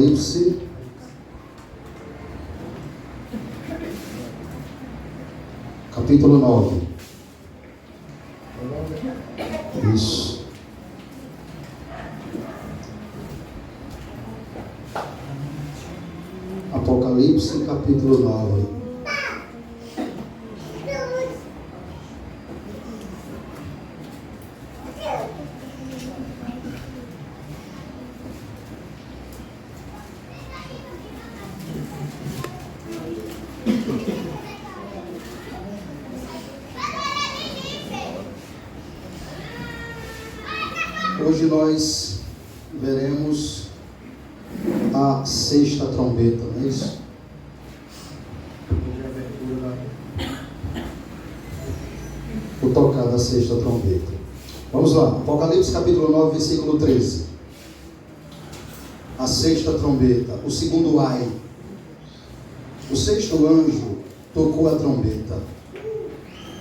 Apocalipse, capítulo 9. Isso. Apocalipse, capítulo 9. Hoje nós veremos a sexta trombeta, não é isso? O tocar da sexta trombeta. Vamos lá, Apocalipse capítulo 9, versículo 13. A sexta trombeta, o segundo ai. O sexto anjo tocou a trombeta,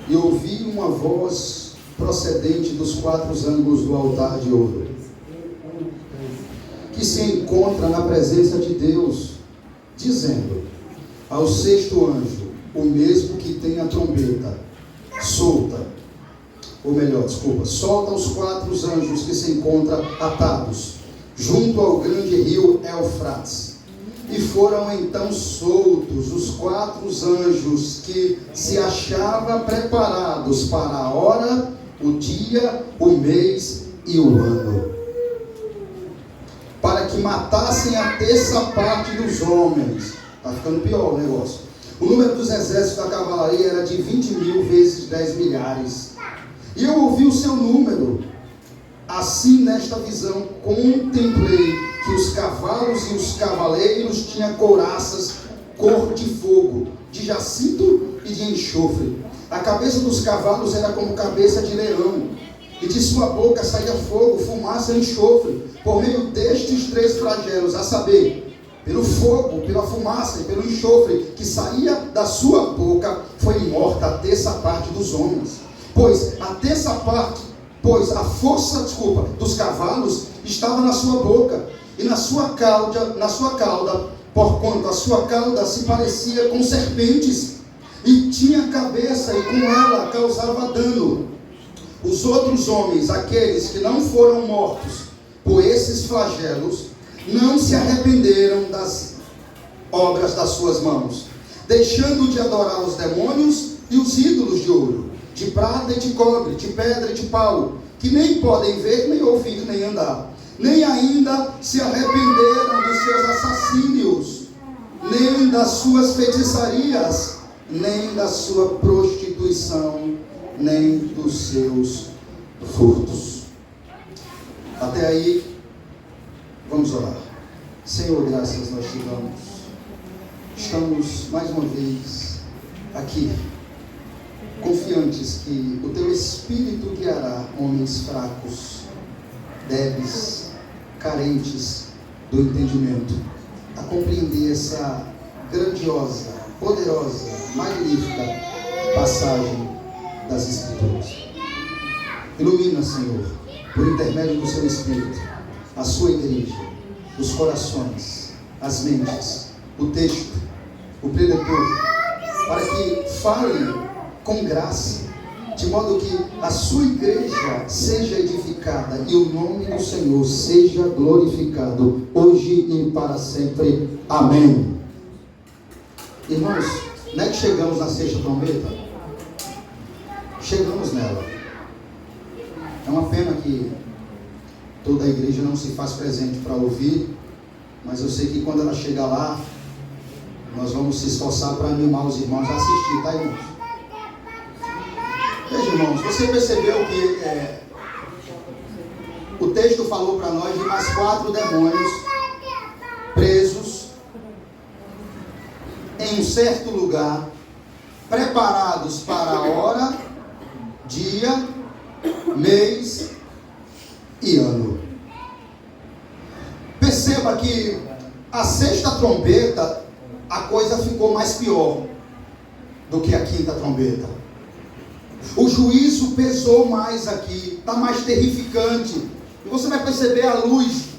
e ouvi uma voz procedente dos quatro ângulos do altar de ouro, que se encontra na presença de Deus, dizendo ao sexto anjo, o mesmo que tem a trombeta, solta os quatro anjos que se encontram atados junto ao grande rio Eufrates. E foram então soltos os quatro anjos que se achavam preparados para a hora, o dia, o mês e o ano, para que matassem a terça parte dos homens. Está ficando pior o negócio. O número dos exércitos da cavalaria era de 20.000 vezes 10 milhares. E eu ouvi o seu número. Assim, nesta visão, contemplei que os cavalos e os cavaleiros tinham couraças cor de fogo, de jacinto e de enxofre. A cabeça dos cavalos era como cabeça de leão, e de sua boca saía fogo, fumaça e enxofre, por meio destes três flagelos, a saber, pelo fogo, pela fumaça e pelo enxofre que saía da sua boca, foi morta a terça parte dos homens. Pois a força dos cavalos estava na sua boca, e na sua cauda, porquanto a sua cauda se parecia com serpentes, e tinha cabeça, e com ela causava dano. Os outros homens, aqueles que não foram mortos por esses flagelos, não se arrependeram das obras das suas mãos, deixando de adorar os demônios e os ídolos de ouro, de prata e de cobre, de pedra e de pau, que nem podem ver, nem ouvir, nem andar. Nem ainda se arrependeram dos seus assassínios, nem das suas feitiçarias, nem da sua prostituição, nem dos seus furtos. Até aí, vamos orar. Senhor, graças nós te damos. Estamos mais uma vez aqui, confiantes que o teu Espírito guiará homens fracos, débeis, carentes do entendimento, a compreender essa grandiosa, poderosa, magnífica passagem das Escrituras. Ilumina, Senhor, por intermédio do seu Espírito, a sua igreja, os corações, as mentes, o texto, o preletor, para que fale com graça, de modo que a sua igreja seja edificada e o nome do Senhor seja glorificado, hoje e para sempre. Amém. Irmãos, não é que chegamos na sexta trombeta? Chegamos nela. É uma pena que toda a igreja não se faz presente para ouvir, mas eu sei que quando ela chegar lá, nós vamos se esforçar para animar os irmãos a assistir, tá, irmãos? Veja, irmãos, você percebeu que o texto falou para nós de mais 4 demônios presos em um certo lugar, preparados para a hora, dia, mês e ano. Perceba que a sexta trombeta, a coisa ficou mais pior do que a quinta trombeta. O juízo pesou mais aqui, está mais terrificante. E você vai perceber a luz,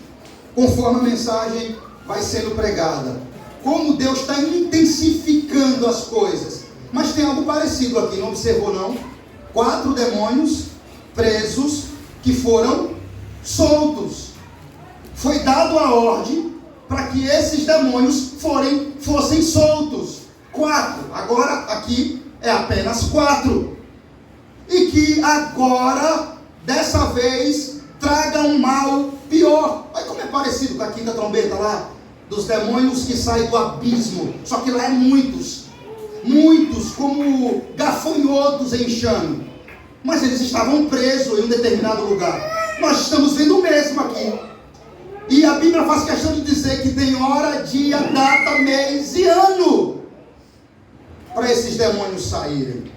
conforme a mensagem vai sendo pregada. Como Deus está intensificando as coisas. Mas tem algo parecido aqui, não observou não? 4 demônios presos que foram soltos. Foi dado a ordem para que esses demônios fossem soltos. 4. Agora aqui é apenas 4. E que agora, dessa vez, traga um mal pior. Olha como é parecido com a 5ª trombeta lá, dos demônios que saem do abismo. Só que lá é muitos como gafanhotos em enxame. Mas eles estavam presos em um determinado lugar. Nós estamos vendo o mesmo aqui. E a Bíblia faz questão de dizer que tem hora, dia, data, mês e ano para esses demônios saírem.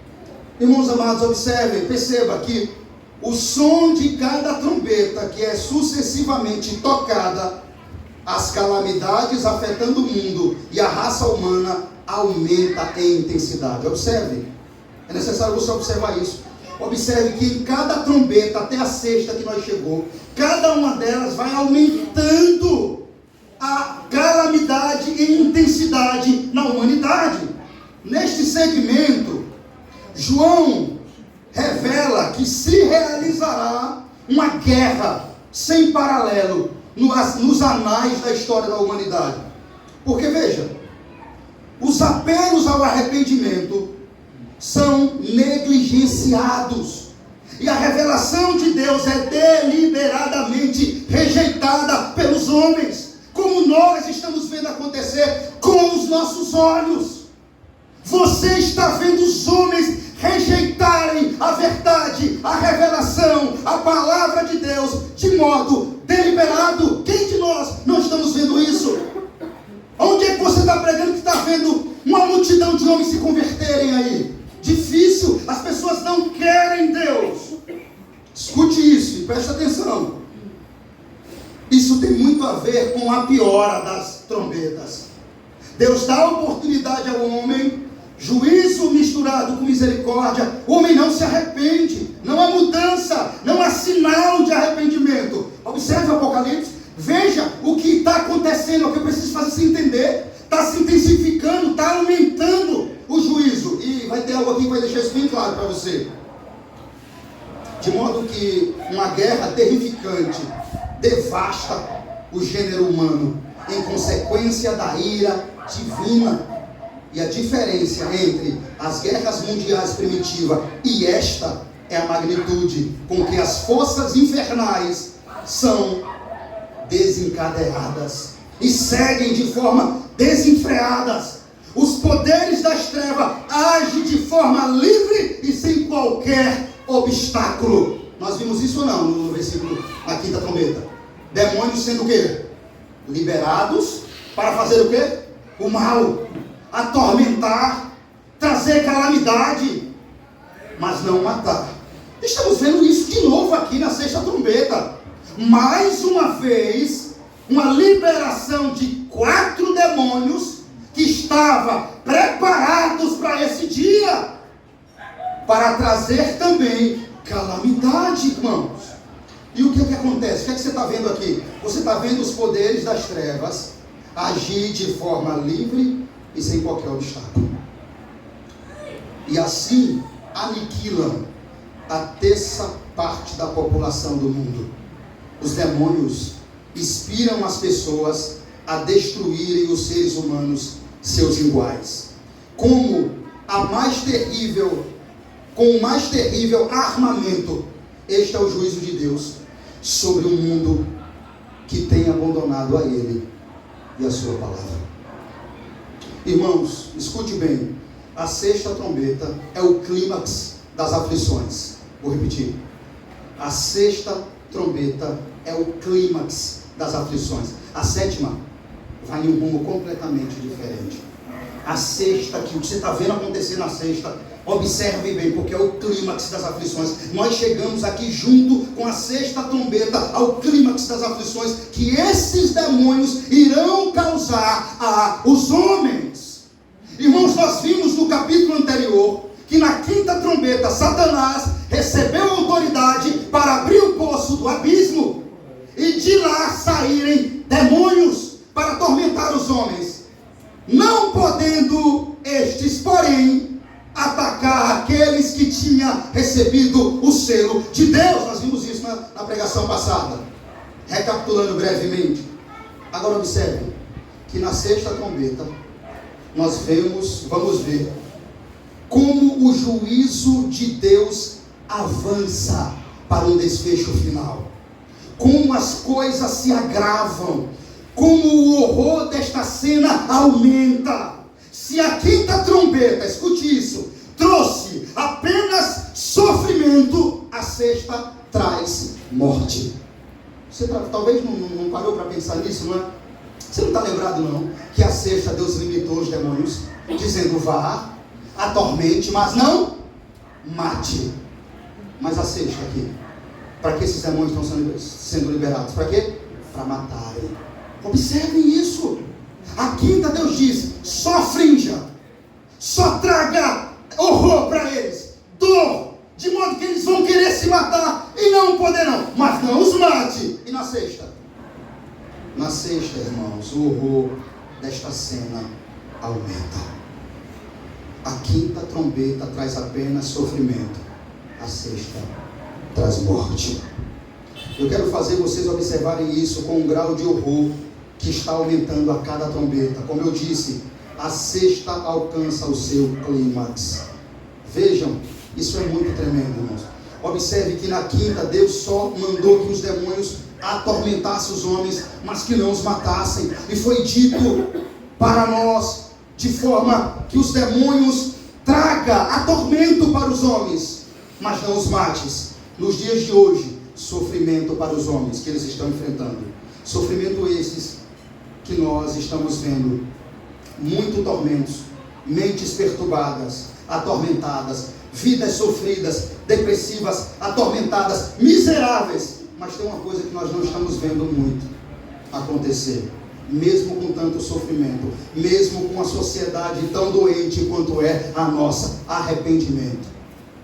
Irmãos amados, observem, perceba que o som de cada trombeta que é sucessivamente tocada, as calamidades afetando o mundo e a raça humana aumenta em intensidade. Observe, é necessário você observar isso. Observe que em cada trombeta, até a 6ª que nós chegou, cada uma delas vai aumentando a calamidade e intensidade na humanidade. Neste segmento, João revela que se realizará uma guerra sem paralelo nos anais da história da humanidade. Porque veja, os apelos ao arrependimento são negligenciados. E a revelação de Deus é deliberadamente rejeitada pelos homens, como nós estamos vendo acontecer com os nossos olhos. Você está vendo os homens rejeitarem a verdade, a revelação, a palavra de Deus, de modo deliberado. Quem de nós não estamos vendo isso? Onde é que você está pregando que está vendo uma multidão de homens se converterem aí? Difícil, as pessoas não querem Deus. Escute isso e preste atenção. Isso tem muito a ver com a piora das trombetas. Deus dá oportunidade ao homem, juízo misturado com misericórdia. O homem não se arrepende, não há mudança, não há sinal de arrependimento. Observe o Apocalipse, veja o que está acontecendo, é o que eu preciso fazer você entender. Está se intensificando, está aumentando o juízo. E vai ter algo aqui que vai deixar isso bem claro para você. De modo que uma guerra terrificante devasta o gênero humano em consequência da ira divina. E a diferença entre as guerras mundiais primitivas e esta é a magnitude com que as forças infernais são desencadeadas e seguem de forma desenfreadas. Os poderes das trevas agem de forma livre e sem qualquer obstáculo. Nós vimos isso ou não no versículo, na 5ª trombeta? Demônios sendo o quê? Liberados para fazer o quê? O mal, atormentar, trazer calamidade, mas não matar. Estamos vendo isso de novo aqui na 6ª trombeta. Mais uma vez, uma liberação de 4 demônios que estavam preparados para esse dia, para trazer também calamidade, irmãos. E o que acontece? O que você está vendo aqui? Você está vendo os poderes das trevas agir de forma livre e sem qualquer obstáculo. E assim aniquilam a 3ª parte da população do mundo. Os demônios inspiram as pessoas a destruírem os seres humanos, seus iguais. Com o mais terrível armamento, este é o juízo de Deus sobre o mundo que tem abandonado a Ele e a sua palavra. Irmãos, escute bem, a 6ª trombeta é o clímax das aflições. Vou repetir, a 6ª trombeta é o clímax das aflições. A 7ª vai em um rumo completamente diferente. A 6ª, que você está vendo acontecer na 6ª, observe bem, porque é o clímax das aflições. Nós chegamos aqui junto com a 6ª trombeta ao clímax das aflições que esses demônios irão causar aos homens. Irmãos, nós vimos no capítulo anterior que na 5ª trombeta Satanás recebeu autoridade para abrir o poço do abismo e de lá saírem demônios para atormentar os homens, não podendo estes, porém, atacar aqueles que tinham recebido o selo de Deus. Nós vimos isso na pregação passada. Recapitulando brevemente, agora observe que na sexta trombeta nós vamos ver como o juízo de Deus avança para um desfecho final, como as coisas se agravam, como o horror desta cena aumenta. Se a quinta trombeta, escute isso, trouxe apenas sofrimento, a sexta traz morte. Você talvez não parou para pensar nisso, não é? Você não está lembrado não, que a sexta Deus limitou os demônios, dizendo vá, atormente, mas não mate. Mas a sexta aqui, para que esses demônios estão sendo liberados? Para quê? Para matarem. Observem isso. A quinta Deus diz, só afrinja, só traga horror para eles, dor, de modo que eles vão querer se matar e não poderão, mas não os mate. E na sexta? Na sexta, irmãos, o horror desta cena aumenta. A quinta trombeta traz apenas sofrimento, a sexta traz morte. Eu quero fazer vocês observarem isso com um grau de horror que está aumentando a cada trombeta. Como eu disse, a sexta alcança o seu clímax. Vejam, isso é muito tremendo, irmãos. Observe que na quinta Deus só mandou que os demônios atormentassem os homens, mas que não os matassem. E foi dito para nós, de forma que os demônios tragam atormento para os homens, mas não os mates. Nos dias de hoje, sofrimento para os homens que eles estão enfrentando. Sofrimento esses que nós estamos vendo. Muito tormentos, mentes perturbadas, atormentadas, vidas sofridas, depressivas, atormentadas, miseráveis. Mas tem uma coisa que nós não estamos vendo muito acontecer. Mesmo com tanto sofrimento, mesmo com a sociedade tão doente quanto é a nossa, arrependimento.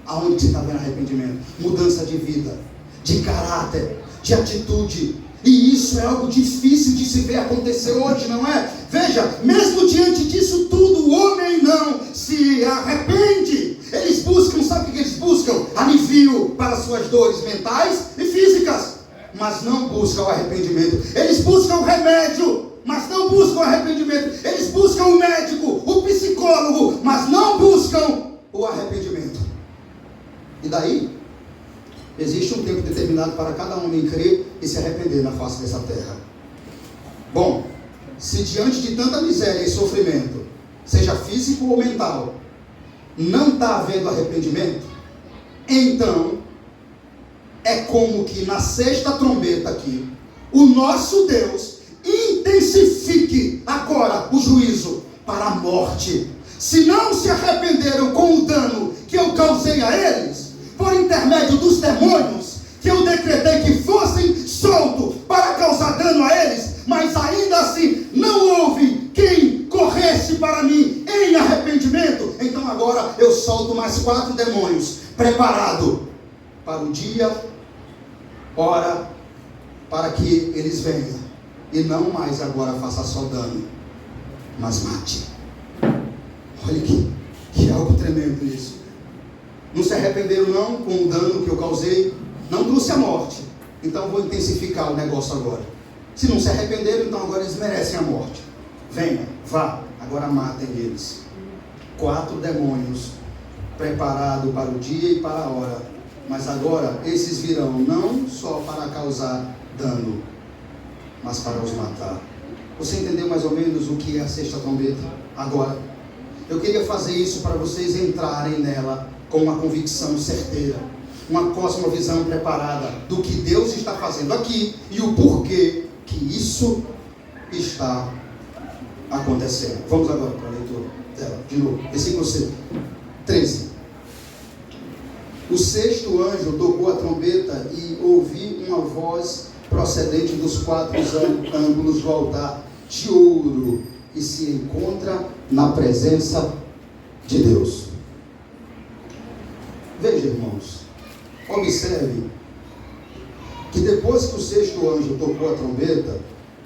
Aonde você está vendo arrependimento? Mudança de vida, de caráter, de atitude. E isso é algo difícil de se ver acontecer hoje, não é? Veja, mesmo diante disso tudo, o homem não se arrepende. Eles buscam, sabe o que eles buscam? Alivio para suas dores mentais e físicas, mas não buscam o arrependimento. Eles buscam o remédio, mas não buscam o arrependimento. Eles buscam o médico, o psicólogo, mas não buscam o arrependimento. E daí, existe um tempo determinado para cada homem crer e se arrepender na face dessa terra. Bom, se diante de tanta miséria e sofrimento, seja físico ou mental, não está havendo arrependimento, então é como que na sexta trombeta aqui, o nosso Deus intensifique agora o juízo para a morte. Se não se arrependeram com o dano que eu causei a eles, por intermédio dos demônios, que eu decretei que fossem soltos para causar dano a eles, mas ainda assim não houve quem corresse para mim em arrependimento, então agora eu solto mais 4 demônios, preparado para o dia, hora, para que eles venham, e não mais agora faça só dano, mas mate. Olha que algo tremendo isso. Não se arrependeram não com o dano que eu causei, não trouxe a morte, então vou intensificar o negócio agora. Se não se arrependeram, então agora eles merecem a morte. Venha, vá, agora matem eles. 4 demônios preparados para o dia e para a hora, mas agora esses virão não só para causar dano, mas para os matar. Você entendeu mais ou menos o que é a sexta trombeta? Agora, eu queria fazer isso para vocês entrarem nela com uma convicção certeira, uma cosmovisão preparada do que Deus está fazendo aqui e o porquê que isso está acontecendo. Vamos agora para a leitura dela, de novo, versículo 13. O sexto anjo tocou a trombeta e ouvi uma voz procedente dos 4 ângulos do altar de ouro e se encontra na presença de Deus. Veja, irmãos, observe que depois que o sexto anjo tocou a trombeta,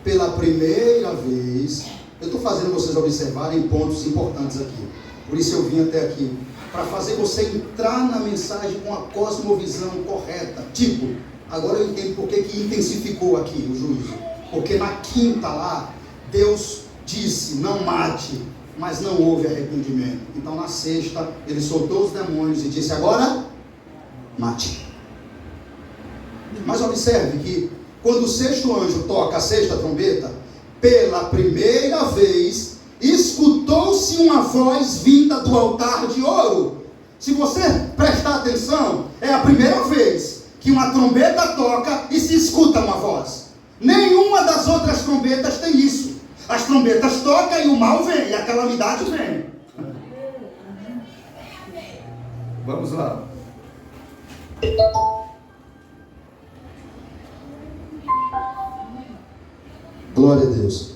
pela primeira vez. Eu estou fazendo vocês observarem pontos importantes aqui. Por isso eu vim até aqui, para fazer você entrar na mensagem com a cosmovisão correta. Tipo, agora eu entendo por que intensificou aqui o juízo. Porque na quinta lá, Deus disse, não mate, mas não houve arrependimento. Então na sexta, ele soltou os demônios e disse, agora, mate. Mas observe que, quando o sexto anjo toca a sexta trombeta, pela primeira vez, escutou-se uma voz vinda do altar de ouro. Se você prestar atenção, é a primeira vez que uma trombeta toca e se escuta uma voz. Nenhuma das outras trombetas tem isso. As trombetas tocam e o mal vem, e a calamidade vem. Vamos lá. Glória a Deus.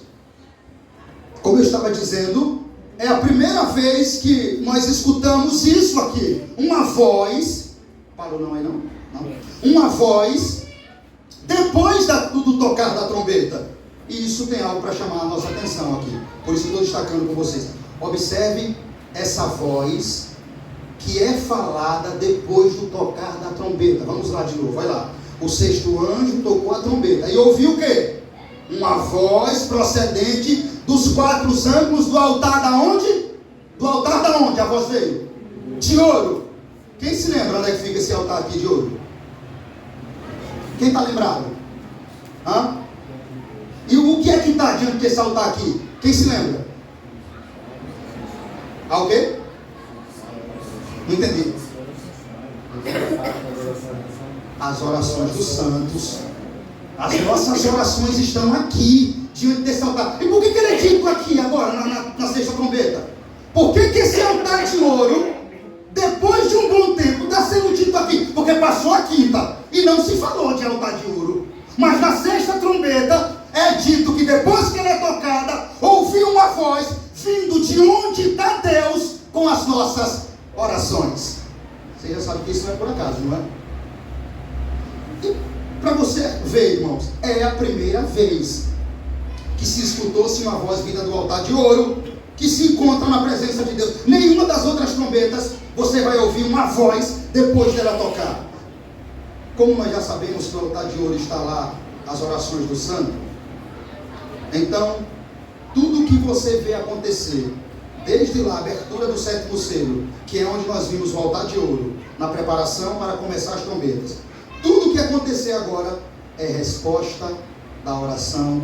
Como eu estava dizendo, é a primeira vez que nós escutamos isso aqui. Uma voz. Parou não aí não? Não. Uma voz depois do tocar da trombeta. E isso tem algo para chamar a nossa atenção aqui. Por isso eu estou destacando com vocês. Observe essa voz que é falada depois do tocar da trombeta. Vamos lá de novo, vai lá. O sexto anjo tocou a trombeta. E ouviu o quê? Uma voz procedente dos quatro ângulos do altar da onde? Do altar da onde a voz veio? De ouro. Quem se lembra onde é que fica esse altar aqui de ouro? Quem está lembrado? Hã? E o que é que está diante desse altar aqui? Quem se lembra? Alguém? Não entendi. As orações dos santos. As nossas orações estão aqui, diante desse altar. E por que ele é dito aqui agora, na sexta trombeta? Por que esse altar de ouro, depois de um bom tempo, está sendo dito aqui? Porque passou a quinta e não se falou de altar de ouro. Mas na sexta trombeta é dito que depois que ela é tocada, ouviu uma voz vindo de onde está Deus com as nossas orações. Você já sabe que isso não é por acaso, não é? Para você ver, irmãos, é a primeira vez que se escutou-se uma voz vinda do altar de ouro, que se encontra na presença de Deus. Nenhuma das outras trombetas você vai ouvir uma voz depois dela tocar. Como nós já sabemos que o altar de ouro está lá, as orações do santo, então, tudo que você vê acontecer, desde lá a abertura do sétimo selo, que é onde nós vimos o altar de ouro, na preparação para começar as trombetas, tudo que acontecer agora é resposta da oração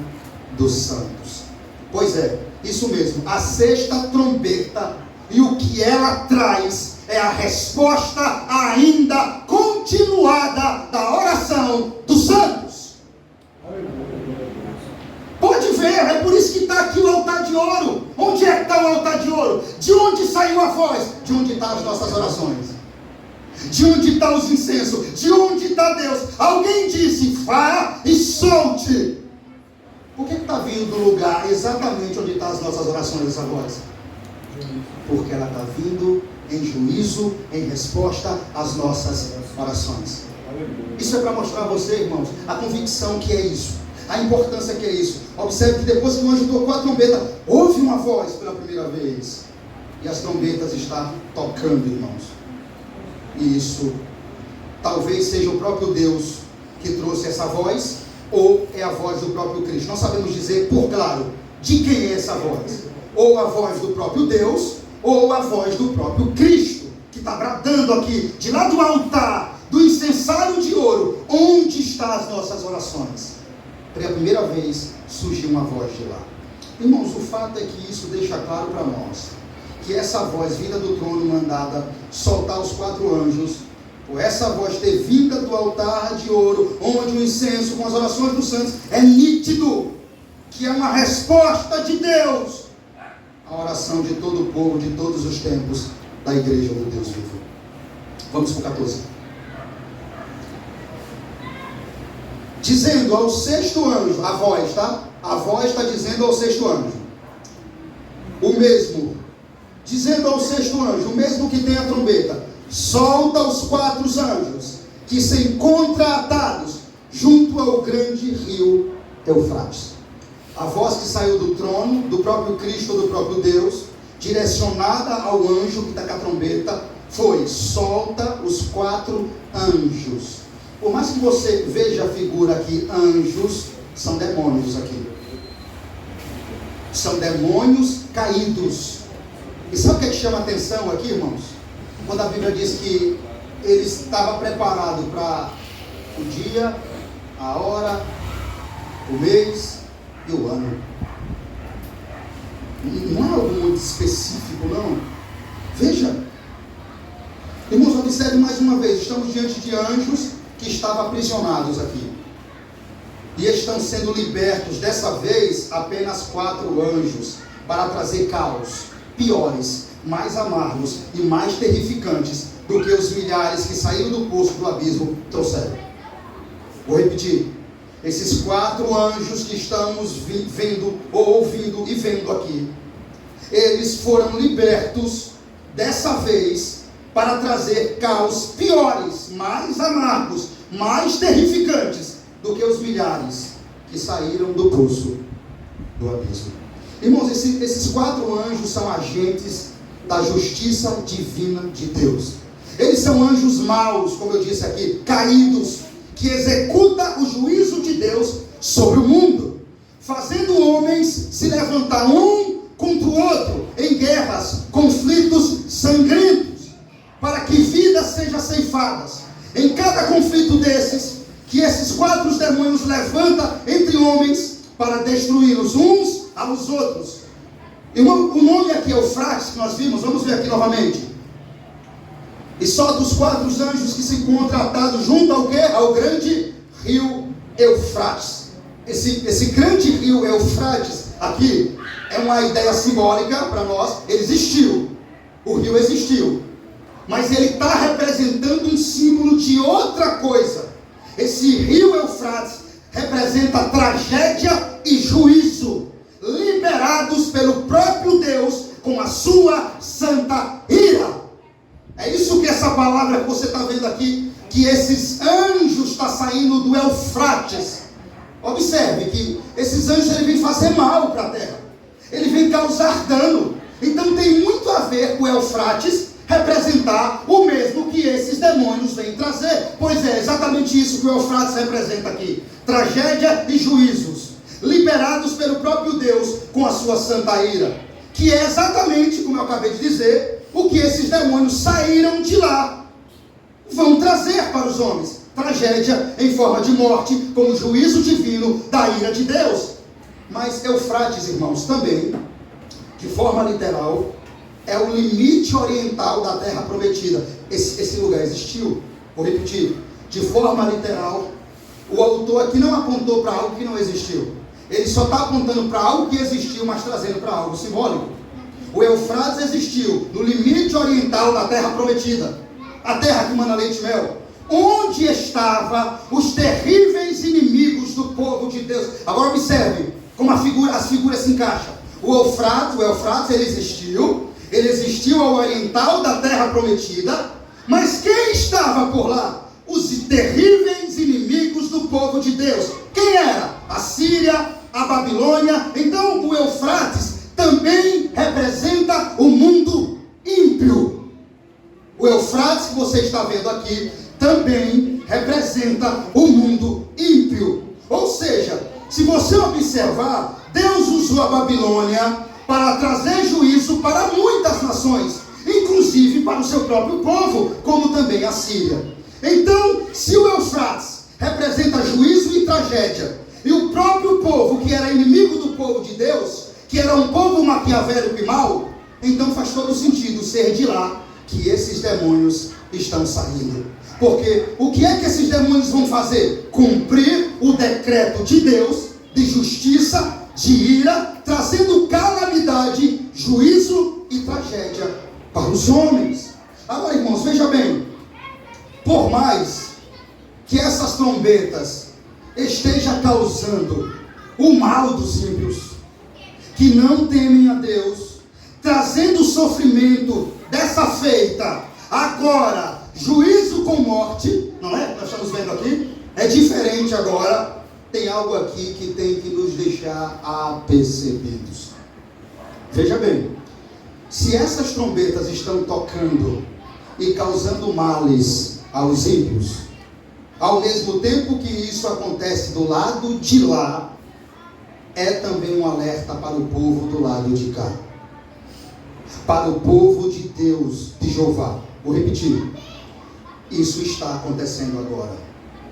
dos santos. Pois é, isso mesmo, a sexta trombeta, e o que ela traz é a resposta ainda continuada da oração dos santos. Pode ver, é por isso que está aqui o altar de ouro. Onde é que está o altar de ouro? De onde saiu a voz? De onde estão as nossas orações? De onde está os incensos? De onde está Deus? Alguém disse, vá e solte. Por que está vindo do lugar exatamente onde estão as nossas orações, essa voz? Porque ela está vindo em juízo, em resposta às nossas orações. Isso é para mostrar a você, irmãos, a convicção que é isso, a importância que é isso. Observe que depois que o anjo tocou a trombeta, houve uma voz pela primeira vez. E as trombetas estão tocando, irmãos. E isso talvez seja o próprio Deus que trouxe essa voz, ou é a voz do próprio Cristo. Não sabemos dizer, por claro, de quem é essa voz. Ou a voz do próprio Deus, ou a voz do próprio Cristo, que está bradando aqui, de lá do altar, do incensário de ouro, onde estão as nossas orações. Pela primeira vez surgiu uma voz de lá. Irmãos, o fato é que isso deixa claro para nós que essa voz vinda do trono mandada soltar os quatro anjos, por essa voz ter vinda do altar de ouro, onde o incenso com as orações dos santos é nítido, que é uma resposta de Deus à oração de todo o povo, de todos os tempos da igreja do Deus vivo. Vamos para o 14. Dizendo ao sexto anjo, a voz, tá? A voz está dizendo ao sexto anjo, o mesmo, dizendo ao sexto anjo, o mesmo que tem a trombeta, solta os quatro anjos, que se encontram atados junto ao grande rio Eufrates. A voz que saiu do trono, do próprio Cristo, do próprio Deus, direcionada ao anjo que está com a trombeta, foi: solta os 4 anjos. Por mais que você veja a figura aqui, anjos são demônios aqui. São demônios caídos. E sabe o que chama atenção aqui, irmãos? Quando a Bíblia diz que ele estava preparado para o dia, a hora, o mês e o ano. Não é algo muito específico, não. Veja, irmãos, observe mais uma vez. Estamos diante de anjos que estavam aprisionados aqui, e estão sendo libertos. Dessa vez, apenas 4 anjos, para trazer caos, piores, mais amargos e mais terrificantes do que os milhares que saíram do poço do abismo trouxeram. Vou repetir. Esses 4 anjos que estamos vendo, ou ouvindo e vendo aqui, eles foram libertos dessa vez para trazer caos piores, mais amargos, mais terrificantes do que os milhares que saíram do poço do abismo. Irmãos, esses 4 anjos são agentes da justiça divina de Deus. Eles são anjos maus, como eu disse aqui, caídos, que executa o juízo de Deus sobre o mundo, fazendo homens se levantar um contra o outro em guerras, conflitos sangrentos, para que vidas sejam ceifadas. Em cada conflito desses, que esses 4 demônios levantam entre homens para destruir os uns aos outros. E o nome aqui, Eufrates, que nós vimos, vamos ver aqui novamente. E só dos 4 anjos que se encontram atados junto ao quê? Ao grande rio Eufrates. Esse grande rio Eufrates aqui é uma ideia simbólica para nós. Ele existiu, o rio existiu, mas ele está representando um símbolo de outra coisa. Esse rio Eufrates representa tragédia e juízo, liberados pelo próprio Deus com a sua santa ira. É isso que essa palavra que você está vendo aqui, que esses anjos estão saindo do Eufrates. Observe que esses anjos ele vêm fazer mal para a terra, ele vem causar dano. Então tem muito a ver com o Eufrates representar o mesmo que esses demônios vêm trazer. Pois é exatamente isso que o Eufrates representa aqui: tragédia e juízos, liberados pelo próprio Deus com a sua santa ira, que é exatamente, como eu acabei de dizer, o que esses demônios saíram de lá vão trazer para os homens: tragédia em forma de morte, como juízo divino da ira de Deus. Mas Eufrates, irmãos, também, de forma literal, é o limite oriental da terra prometida. Esse lugar existiu. Vou repetir, de forma literal, o autor aqui não apontou para algo que não existiu. Ele só está apontando para algo que existiu, mas trazendo para algo simbólico. O Eufrates existiu no limite oriental da terra prometida, a terra que mana leite e mel, onde estavam os terríveis inimigos do povo de Deus. Agora observe como as figuras se encaixam. O Eufrates ele existiu ao oriental da terra prometida, mas quem estava por lá? Os terríveis inimigos do povo de Deus. Quem era? A Síria, a Babilônia. Então o Eufrates também representa o mundo ímpio. O Eufrates que você está vendo aqui também representa o mundo ímpio. Ou seja, se você observar, Deus usou a Babilônia para trazer juízo para muitas nações, inclusive para o seu próprio povo, como também a Síria. Então, se o Eufrates representa juízo e tragédia, e o próprio povo que era inimigo do povo de Deus, que era um povo maquiavélico e mau, então faz todo sentido ser de lá que esses demônios estão saindo. Porque o que é que esses demônios vão fazer? Cumprir o decreto de Deus, de justiça, de ira, trazendo calamidade, juízo e tragédia para os homens. Agora, irmãos, veja bem, por mais que essas trombetas estejam causando o mal dos ímpios, que não temem a Deus, trazendo sofrimento dessa feita, agora, juízo com morte, não é? Nós estamos vendo aqui, é diferente agora, tem algo aqui que tem que nos deixar apercebidos. Veja bem, se essas trombetas estão tocando e causando males aos ímpios, ao mesmo tempo que isso acontece do lado de lá, é também um alerta para o povo do lado de cá, para o povo de Deus, de Jeová. Vou repetir, isso está acontecendo agora.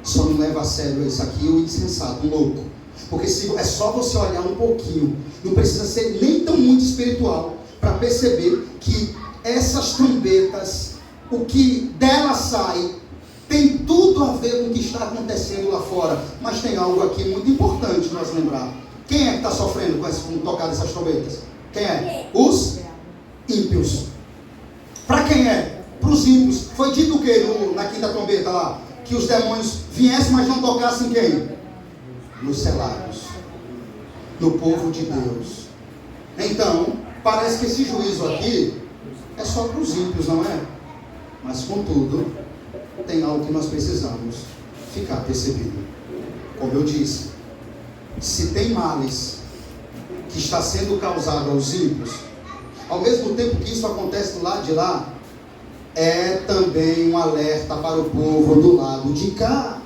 Só não leva a sério isso aqui, o insensato, o louco. Porque se é só você olhar um pouquinho, não precisa ser nem tão muito espiritual, para perceber que essas trombetas, o que dela sai, tem tudo a ver com o que está acontecendo lá fora. Mas tem algo aqui muito importante nós lembrar. Quem é que está sofrendo com tocar dessas trombetas? Quem é? Os ímpios. Para quem é? Para os ímpios. Foi dito o que na quinta trombeta lá? Que os demônios viessem, mas não tocassem quem? Nos selados. No povo de Deus. Então, parece que esse juízo aqui é só para os ímpios, não é? Mas, contudo, tem algo que nós precisamos ficar percebido. Como eu disse, se tem males que está sendo causado aos ímpios, ao mesmo tempo que isso acontece do lado de lá, é também um alerta para o povo do lado de cá,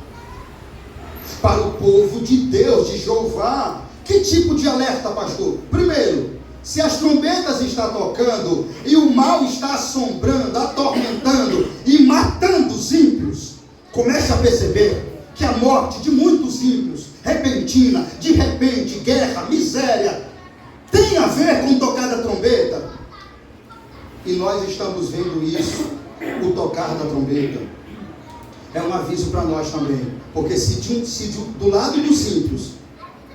para o povo de Deus, de Jeová. Que tipo de alerta, pastor? Primeiro, se as trombetas estão tocando e o mal está assombrando, atormentando e matando os ímpios, comece a perceber que a morte de muitos ímpios, repentina, de repente, guerra, miséria, tem a ver com tocar da trombeta. E nós estamos vendo isso, o tocar da trombeta. É um aviso para nós também. Porque se do lado dos ímpios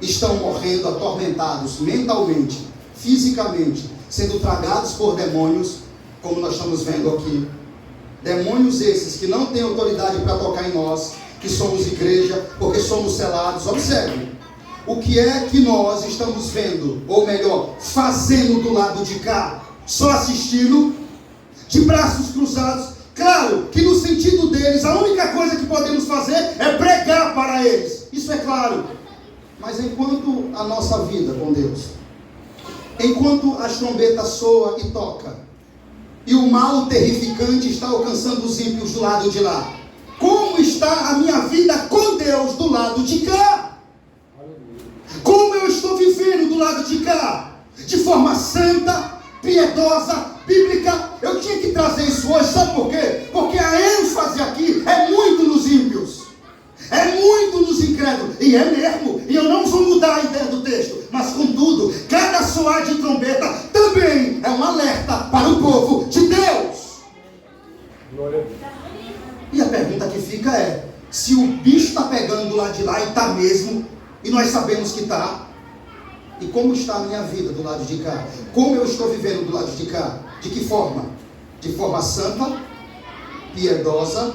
estão morrendo atormentados mentalmente, fisicamente, sendo tragados por demônios, como nós estamos vendo aqui, demônios esses que não têm autoridade para tocar em nós, que somos igreja, porque somos selados. Observe, o que é que nós estamos vendo, ou melhor, fazendo do lado de cá? Só assistindo, de braços cruzados. Claro que no sentido deles, a única coisa que podemos fazer é pregar para eles, isso é claro. Mas enquanto a nossa vida com Deus, enquanto as trombetas soam e tocam, e o mal terrificante está alcançando os ímpios do lado de lá, como está a minha vida com Deus do lado de cá? Como eu estou vivendo do lado de cá? De forma santa, piedosa, bíblica. Eu tinha que trazer isso hoje, sabe por quê? Porque a ênfase aqui é muito nos ímpios, é muito nos incrédulos, e é mesmo, e eu não vou mudar a ideia do texto, mas contudo, cada soar de trombeta também é um alerta para o povo de Deus. E a pergunta que fica é, se o bicho está pegando lá de lá e está mesmo, e nós sabemos que está, e como está a minha vida do lado de cá? Como eu estou vivendo do lado de cá? De que forma? De forma santa, piedosa,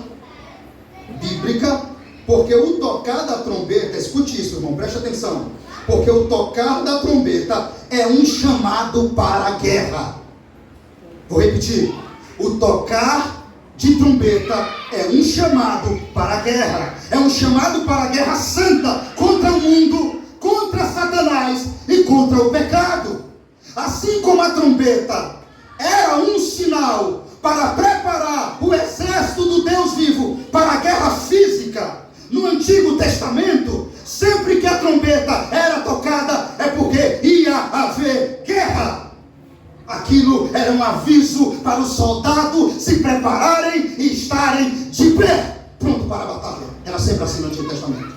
bíblica. Porque o tocar da trombeta, escute isso, irmão, preste atenção. Porque o tocar da trombeta é um chamado para a guerra. Vou repetir. O tocar de trombeta é um chamado para a guerra. É um chamado para a guerra santa contra o mundo, contra Satanás e contra o pecado. Assim como a trombeta era um sinal para preparar o exército do Deus vivo para a guerra física, no Antigo Testamento, sempre que a trombeta era tocada, é porque ia haver guerra. Aquilo era um aviso para os soldados se prepararem e estarem de pé, pronto para a batalha. Era sempre assim no Antigo Testamento.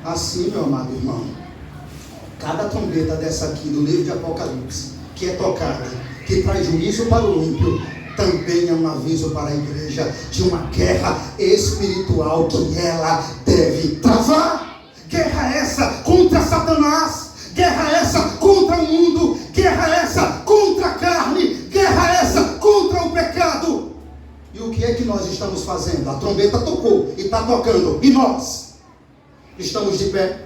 Assim, meu amado irmão, cada trombeta dessa aqui do livro de Apocalipse, que é tocada, que traz juízo para o ímpio, também é um aviso para a igreja de uma guerra espiritual que ela deve travar. Guerra essa contra Satanás, guerra essa contra o mundo, guerra essa contra a carne, guerra essa contra o pecado. E o que é que nós estamos fazendo? A trombeta tocou e está tocando, e nós estamos de pé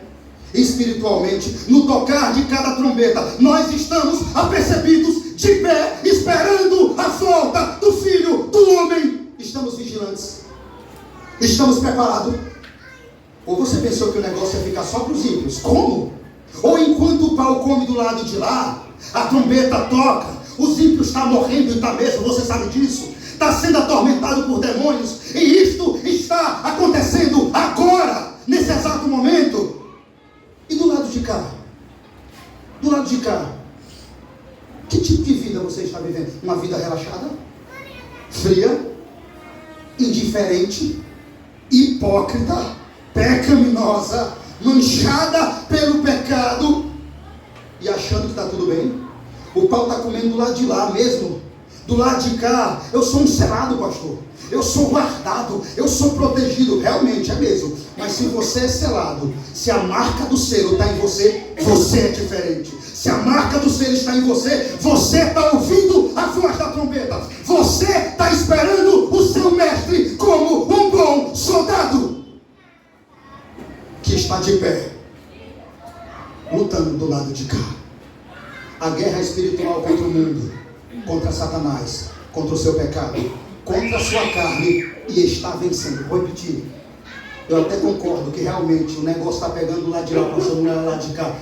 espiritualmente no tocar de cada trombeta. Nós estamos apercebidos, de pé, esperando a volta do Filho do Homem. Estamos vigilantes, estamos preparados, Ou você pensou que o negócio ia ficar só para os ímpios? Como? Ou enquanto o pau come do lado de lá, a trombeta toca, os ímpios estão morrendo e está mesmo, você sabe disso? Está sendo atormentado por demônios, e isto está acontecendo agora, nesse exato momento. E do lado de cá? Do lado de cá, que tipo de vida você está vivendo? Uma vida relaxada? Fria? Indiferente? Hipócrita? Pecaminosa? Manchada pelo pecado? E achando que está tudo bem? O pau está comendo do lado de lá mesmo. Do lado de cá, eu sou um selado, pastor. Eu sou guardado, eu sou protegido. Realmente, é mesmo. Mas se você é selado, se a marca do selo está em você, você é diferente. Se a marca do selo está em você, você está ouvindo a voz da trombeta. Você está esperando o seu mestre como um bom soldado que está de pé, lutando do lado de cá. A guerra espiritual contra o mundo, contra Satanás, contra o seu pecado, contra a sua carne, e está vencendo. Vou repetir. Eu até concordo que realmente o negócio está pegando lá de lá, passando lá de cá.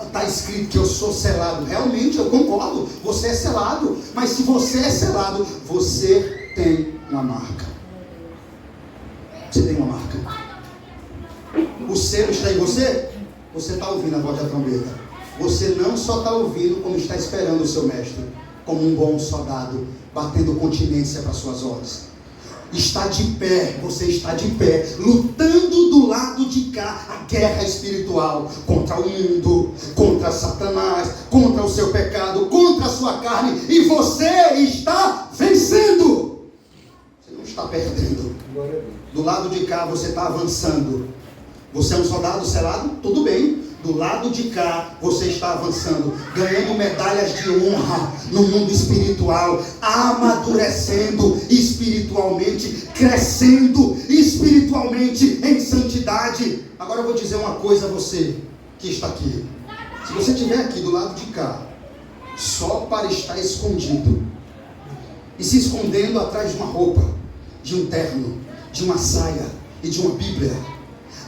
Está escrito que eu sou selado. Realmente eu concordo, você é selado. Mas se você é selado, você tem uma marca. Você tem uma marca. O selo está em você? Você está ouvindo a voz da trombeta. Você não só está ouvindo, como está esperando o seu mestre, como um bom soldado, batendo continência para suas ordens. Está de pé, você está de pé, lutando do lado de cá, a guerra espiritual, contra o mundo, contra Satanás, contra o seu pecado, contra a sua carne, e você está vencendo. Você não está perdendo. Do lado de cá você está avançando. Você é um soldado selado? Tudo bem. Do lado de cá você está avançando, ganhando medalhas de honra no mundo espiritual, amadurecendo espiritualmente, crescendo espiritualmente em santidade. Agora eu vou dizer uma coisa a você que está aqui. Se você estiver aqui do lado de cá só para estar escondido e se escondendo atrás de uma roupa, de um terno, de uma saia e de uma Bíblia,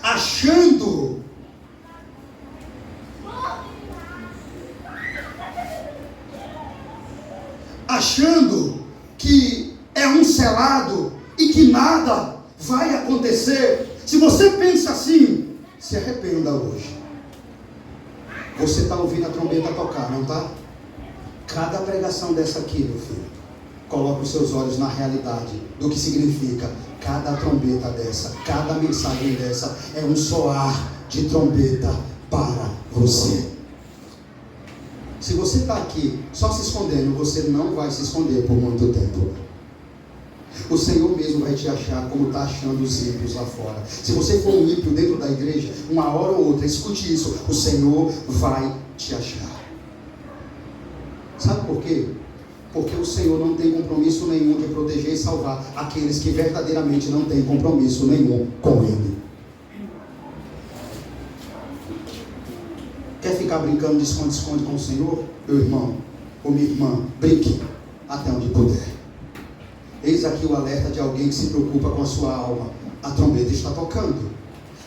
achando que é um selado e que nada vai acontecer. Se você pensa assim, se arrependa hoje. Você está ouvindo a trombeta tocar, não está? Cada pregação dessa aqui, meu filho, coloca os seus olhos na realidade do que significa cada trombeta dessa, cada mensagem dessa é um soar de trombeta para você. Se você está aqui só se escondendo, você não vai se esconder por muito tempo. O Senhor mesmo vai te achar como está achando os ímpios lá fora. Se você for um ímpio dentro da igreja, uma hora ou outra, escute isso, o Senhor vai te achar. Sabe por quê? Porque o Senhor não tem compromisso nenhum de proteger e salvar aqueles que verdadeiramente não têm compromisso nenhum com Ele. Quer ficar brincando de esconde-esconde com o Senhor? Meu irmão ou minha irmã, brinque até onde puder. Eis aqui o alerta de alguém que se preocupa com a sua alma. A trombeta está tocando.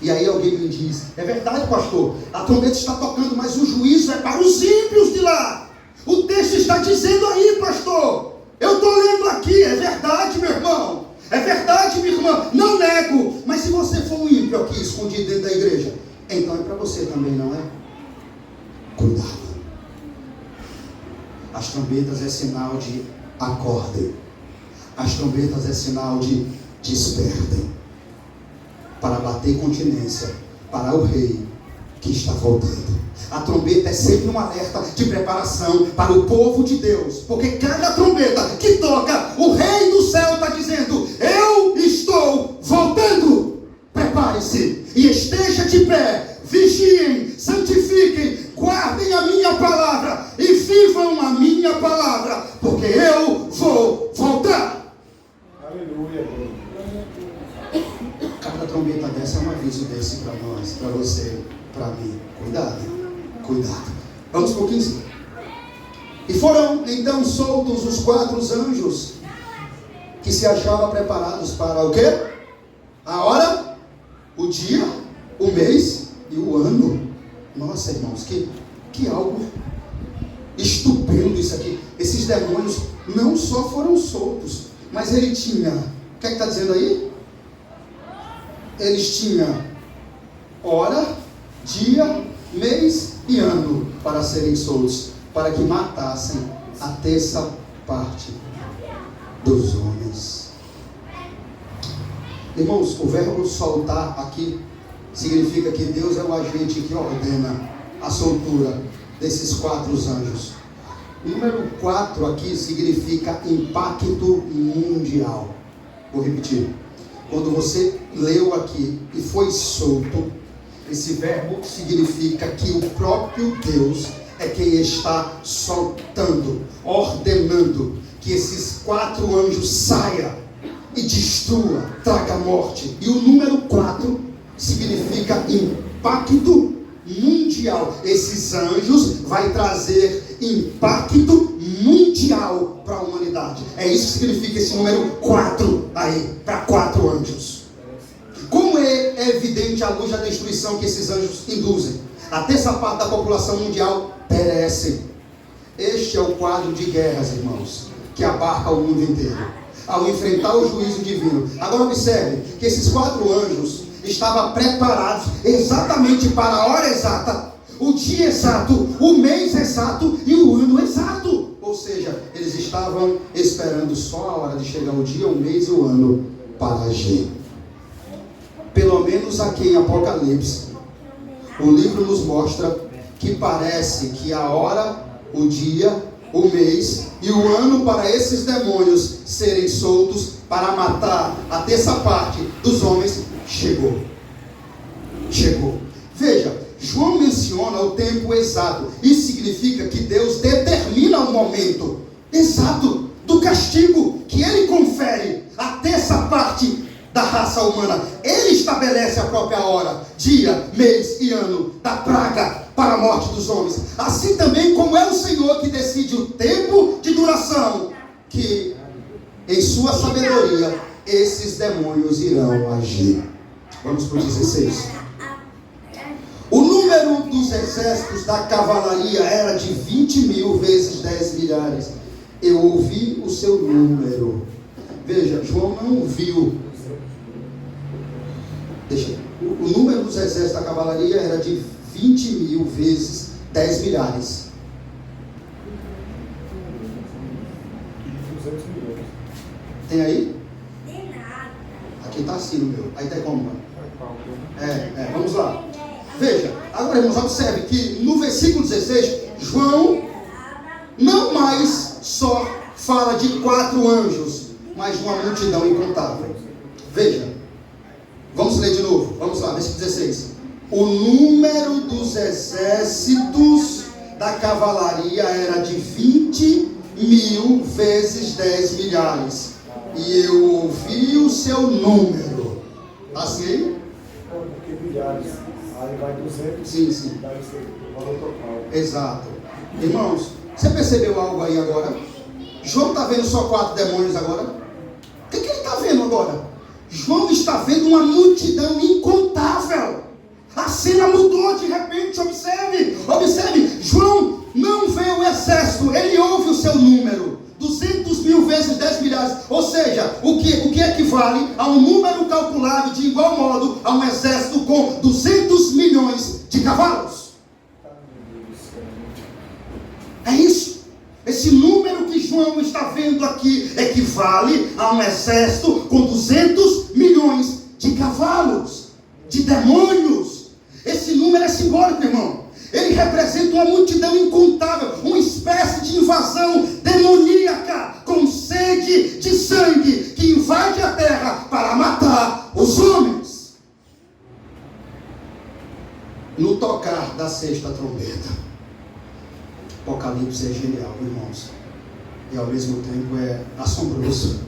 E aí alguém me diz, é verdade, pastor, a trombeta está tocando, mas o juízo é para os ímpios de lá. O texto está dizendo aí, pastor. Eu estou lendo aqui, é verdade, meu irmão. É verdade, minha irmã, não nego. Mas se você for um ímpio aqui, escondido dentro da igreja, então é para você também, não é? Cuidado. As trombetas é sinal de acordem. As trombetas é sinal de despertem. Para bater continência para o rei que está voltando. A trombeta é sempre um alerta de preparação para o povo de Deus. Porque cada trombeta que toca, o rei do céu está dizendo: eu estou voltando. Prepare-se e esteja de pé. Vigiem, santifiquem, guardem a minha palavra e vivam a minha palavra, porque eu vou voltar. Aleluia. Cada trombeta dessa é um aviso desse para nós, para você, para mim. Cuidado, cuidado. Vamos para o 15. E foram então soltos os 4 anjos que se achavam preparados para o quê? A hora, o dia, o mês e o ano. Nossa, irmãos, que algo estupendo isso aqui. Esses demônios não só foram soltos, mas ele tinha, o que é que está dizendo aí? Eles tinham hora, dia, mês e ano para serem soltos, para que matassem a terça parte dos homens. Irmãos, o verbo soltar aqui significa que Deus é o agente que ordena a soltura desses 4 anjos. O número 4 aqui significa impacto mundial. Vou repetir. Quando você leu aqui e foi solto, esse verbo significa que o próprio Deus é quem está soltando, ordenando que esses 4 anjos saiam e destrua, traga morte. E o número 4 significa impacto mundial. Esses anjos vai trazer impacto mundial para a humanidade. É isso que significa esse número 4 aí, para 4 anjos. Como é evidente à luz da destruição que esses anjos induzem? A terça parte da população mundial perece. Este é o quadro de guerras, irmãos, que abarca o mundo inteiro, ao enfrentar o juízo divino. Agora observe que esses 4 anjos estavam preparados exatamente para a hora exata, o dia exato, o mês exato e o ano exato. Ou seja, eles estavam esperando só a hora de chegar o dia, o mês e o ano para agir. Pelo menos aqui em Apocalipse, o livro nos mostra que parece que a hora, o dia, o mês e o ano para esses demônios serem soltos para matar a terça parte dos homens chegou. Veja, João menciona o tempo exato. Isso significa que Deus determina o momento exato do castigo que ele confere à terça parte da raça humana. Ele estabelece a própria hora, dia, mês e ano da praga para a morte dos homens. Assim também como é o Senhor que decide o tempo de duração que, em sua sabedoria, esses demônios irão agir. Vamos para o 16. O número dos exércitos da cavalaria era de 20.000 vezes 10 milhares. Eu ouvi o seu número. Veja, João não viu. O número dos exércitos da cavalaria era de 20.000 vezes 10 milhares. 200 milhões. Tem aí? Aqui está assim no meu. Aí está como? Vamos lá. Veja, agora irmãos, observe que no versículo 16, João não mais só fala de 4 anjos, mas de uma multidão incontável. Veja, vamos ler de novo, vamos lá, versículo 16. O número dos exércitos da cavalaria era de 20.000 vezes 10 milhares. E eu ouvi o seu número. Assim? Porque milhares. Aí vai 200. Sim. Deve ser o valor total. Exato. Irmãos, você percebeu algo aí agora? João está vendo só 4 demônios agora? O que ele está vendo agora? João está vendo uma multidão incontável. A cena mudou de repente, observe. João não vê o exército, ele ouve o seu número. 200.000 vezes 10 milhares, ou seja, o que equivale a um número calculado de igual modo a um exército com 200 milhões de cavalos. É isso. Esse número que João está vendo aqui equivale a um exército com 200 milhões de cavalos, de demônios. Esse número é simbólico, irmão. Ele representa uma multidão incontável, uma espécie de invasão demoníaca, com sede de sangue, que invade a terra para matar os homens. No tocar da 6ª trombeta, Apocalipse é genial, irmãos, e ao mesmo tempo é assombroso.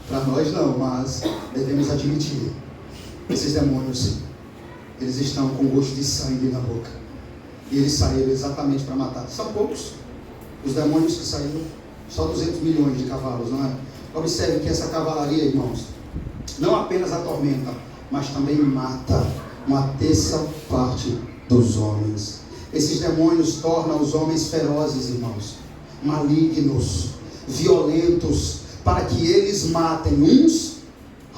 Para nós não, mas devemos admitir, esses demônios, eles estão com gosto de sangue na boca. E eles saíram exatamente para matar. São poucos os demônios que saíram, só 200 milhões de cavalos, não é? Observe que essa cavalaria, irmãos, não apenas atormenta, mas também mata. uma terça parte dos homens. Esses demônios tornam os homens ferozes, irmãos, malignos, violentos, para que eles matem uns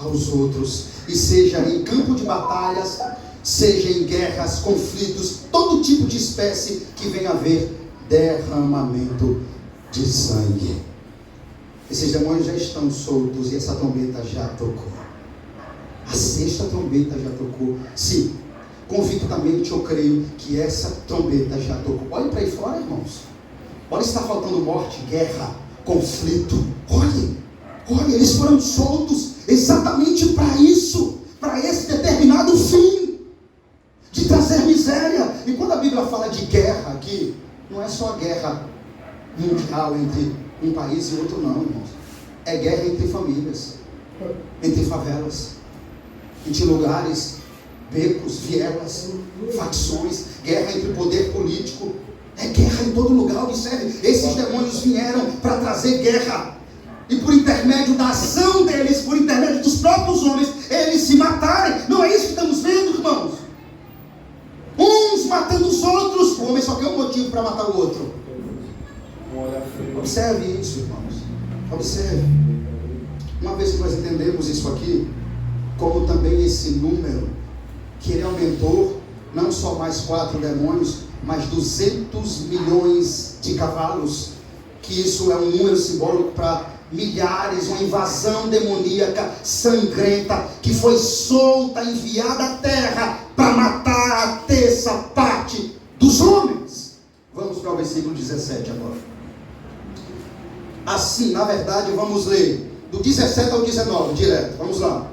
aos outros, e seja em campo de batalhas, seja em guerras, conflitos, todo tipo de espécie que venha a haver derramamento de sangue. Esses demônios já estão soltos e essa trombeta já tocou. A sexta trombeta já tocou. Sim, convictamente eu creio que essa trombeta já tocou. Olhe para aí fora, irmãos. Olha se está faltando morte, guerra, conflito. Olhe, eles foram soltos exatamente para isso, para esse determinado fim, de trazer miséria. E quando a Bíblia fala de guerra aqui, não é só guerra mundial entre um país e outro não, irmãos. É guerra entre famílias, entre favelas, entre lugares, becos, vielas, facções, guerra entre poder político. É guerra em todo lugar, observe. Esses demônios vieram para trazer guerra. E por intermédio da ação deles, por intermédio dos próprios homens, eles se matarem. Não é isso que estamos vendo, irmãos? Uns matando os outros. O homem só quer um motivo para matar o outro. Observe isso, irmãos. Observe. Uma vez que nós entendemos isso aqui, como também esse número, que ele aumentou, não só mais 4 demônios, mas 200 milhões de cavalos, que isso é um número simbólico para milhares, uma invasão demoníaca, sangrenta, que foi solta, enviada à terra, para matar a terça parte dos homens. Vamos para o versículo 17 agora. Assim, na verdade, vamos ler do 17 ao 19, direto, vamos lá.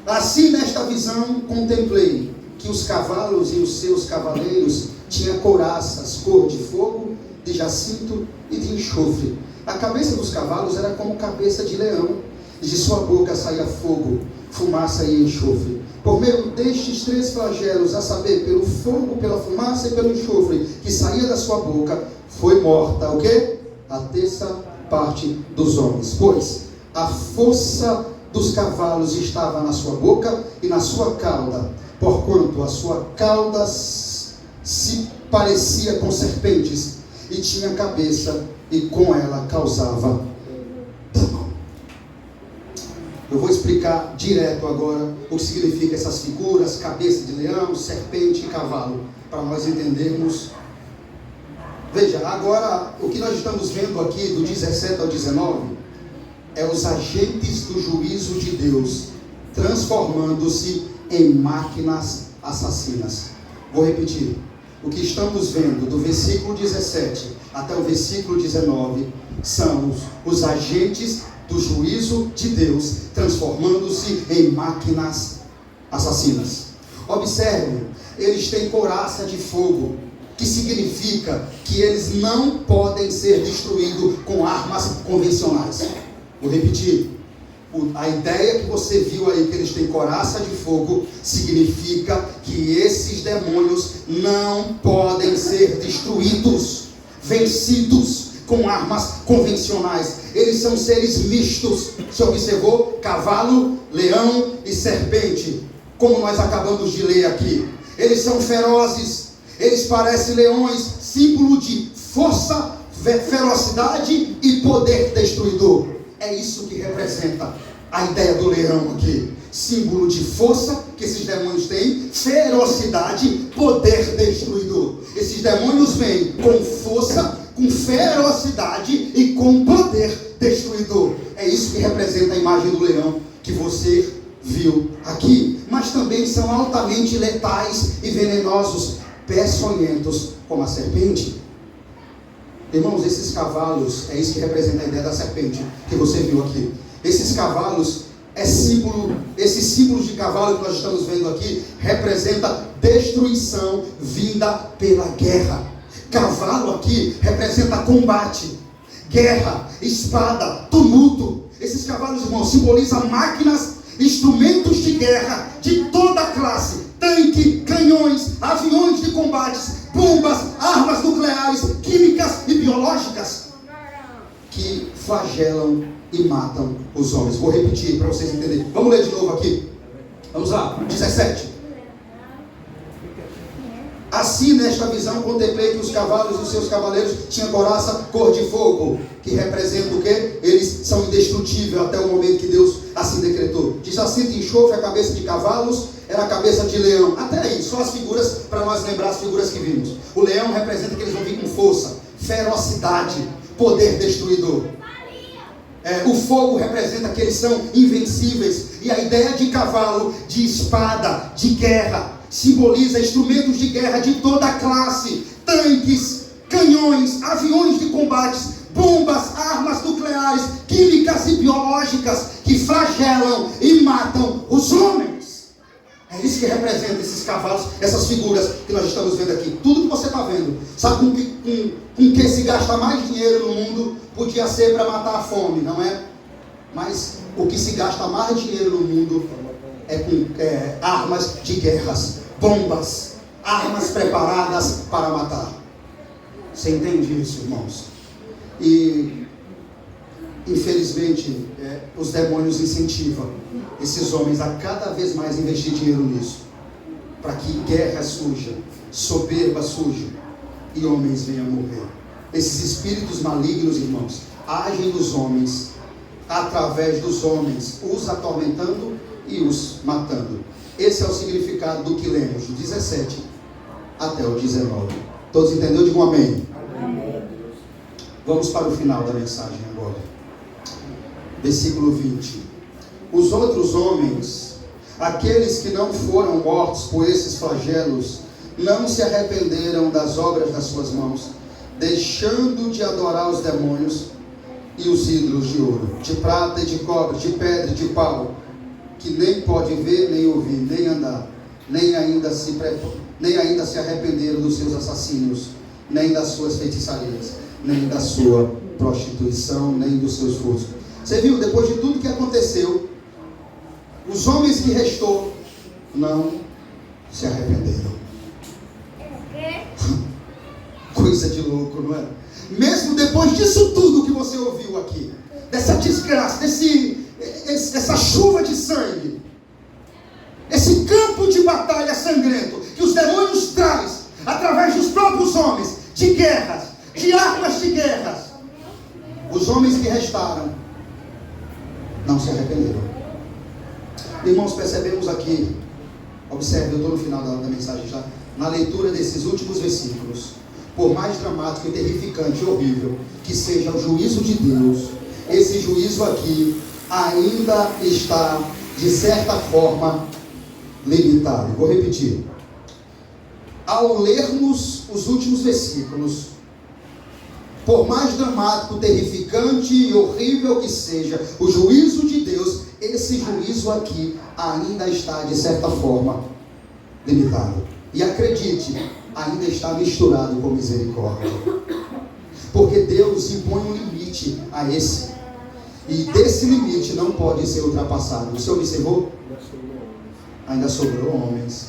Assim, nesta visão, contemplei que os cavalos e os seus cavaleiros tinham couraças, cor de fogo, de jacinto e de enxofre. A cabeça dos cavalos era como cabeça de leão, e de sua boca saía fogo, fumaça e enxofre. Por meio destes 3 flagelos, a saber, pelo fogo, pela fumaça e pelo enxofre, que saía da sua boca, foi morta, o quê? A terça parte dos homens. Pois a força dos cavalos estava na sua boca e na sua cauda, porquanto a sua cauda se parecia com serpentes, e tinha cabeça, e com ela causava dano. Eu vou explicar direto agora o que significa essas figuras, cabeça de leão, serpente e cavalo, para nós entendermos. Veja, agora o que nós estamos vendo aqui do 17 ao 19 é os agentes do juízo de Deus transformando-se em máquinas assassinas. Vou repetir. O que estamos vendo do versículo 17 até o versículo 19 são os agentes do juízo de Deus transformando-se em máquinas assassinas. Observe, eles têm couraça de fogo, que significa que eles não podem ser destruídos com armas convencionais. Vou repetir. A ideia que você viu aí, que eles têm couraça de fogo, significa que esses demônios não podem ser destruídos, vencidos com armas convencionais. Eles são seres mistos. Você observou? Cavalo, leão e serpente, como nós acabamos de ler aqui. Eles são ferozes, eles parecem leões, símbolo de força, ferocidade e poder destruidor. É isso que representa a ideia do leão aqui. Símbolo de força que esses demônios têm, ferocidade, poder destruidor. Esses demônios vêm com força, com ferocidade e com poder destruidor. É isso que representa a imagem do leão que você viu aqui. Mas também são altamente letais e venenosos, peçonhentos como a serpente. Irmãos, esses cavalos, é isso que representa a ideia da serpente que você viu aqui. Esses cavalos, esses símbolos de cavalo que nós estamos vendo aqui, representa destruição vinda pela guerra. Cavalo aqui representa combate, guerra, espada, tumulto. Esses cavalos, irmãos, simbolizam máquinas, instrumentos de guerra de toda classe, tanque, canhões, aviões de combates, bombas, armas nucleares, químicas e biológicas, que flagelam e matam os homens. Vou repetir para vocês entenderem. Vamos ler de novo aqui. Vamos lá, 17. Assim, nesta visão, contemplei que os cavalos e os seus cavaleiros tinham couraça cor de fogo, que representa o quê? Eles são indestrutíveis até o momento que Deus assim decretou. Diz assim: de enxofre a cabeça de cavalos, era a cabeça de leão. Até aí, só as figuras, para nós lembrar as figuras que vimos. O leão representa que eles vão vir com força, ferocidade, poder destruidor. O fogo representa que eles são invencíveis. E a ideia de cavalo, de espada, de guerra, simboliza instrumentos de guerra de toda a classe: tanques, canhões, aviões de combates, bombas, armas nucleares, químicas e biológicas que flagelam e matam os homens. É isso que representa esses cavalos, essas figuras que nós estamos vendo aqui. Tudo que você está vendo. Sabe com que se gasta mais dinheiro no mundo? Podia ser para matar a fome, não é? Mas o que se gasta mais dinheiro no mundo é com armas de guerras, bombas, armas preparadas para matar. Você entende isso, irmãos? E infelizmente os demônios incentivam esses homens a cada vez mais investir dinheiro nisso, para que guerra surja, soberba surja e homens venham a morrer. Esses espíritos malignos, irmãos, agem nos homens, através dos homens, os atormentando e os matando. Esse é o significado do que lemos, do 17 até o 19. Todos entenderam? Digam amém. Amém. Vamos para o final da mensagem agora. Versículo 20. Os outros homens, aqueles que não foram mortos por esses flagelos, não se arrependeram das obras das suas mãos, deixando de adorar os demônios e os ídolos de ouro, de prata e de cobre, de pedra e de pau, que nem pode ver, nem ouvir, nem andar, nem ainda se arrependeram dos seus assassínios, nem das suas feitiçarias, nem da sua prostituição, nem dos seus furtos. Você viu, depois de tudo que aconteceu, os homens que restou não se arrependeram. Coisa de louco, não é? Mesmo depois disso tudo que você ouviu aqui, dessa desgraça, essa chuva de sangue, esse campo de batalha sangrento que os demônios trazem através dos próprios homens, de guerras, de armas de guerras, os homens que restaram não se arrependeram. Irmãos, percebemos aqui, observe, eu estou no final da mensagem já, na leitura desses últimos versículos, por mais dramático e terrificante e horrível que seja o juízo de Deus, esse juízo aqui ainda está, de certa forma, limitado. Vou repetir. Ao lermos os últimos versículos, por mais dramático, terrificante e horrível que seja o juízo de Deus, esse juízo aqui ainda está, de certa forma, limitado. E acredite, ainda está misturado com misericórdia. Porque Deus impõe um limite a esse. E desse limite não pode ser ultrapassado. O Senhor observou? Ainda sobrou homens.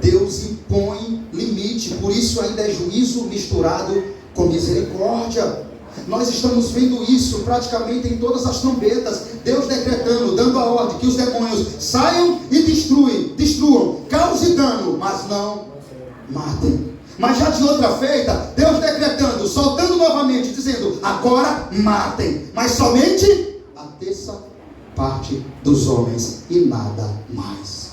Deus impõe limite, por isso ainda é juízo misturado com misericórdia. Nós estamos vendo isso praticamente em todas as trombetas. Deus decretando, dando a ordem que os demônios saiam e destruam, causem dano, mas não matem. Mas já de outra feita, Deus decretando, soltando novamente, dizendo: agora matem, mas somente a terça parte dos homens e nada mais.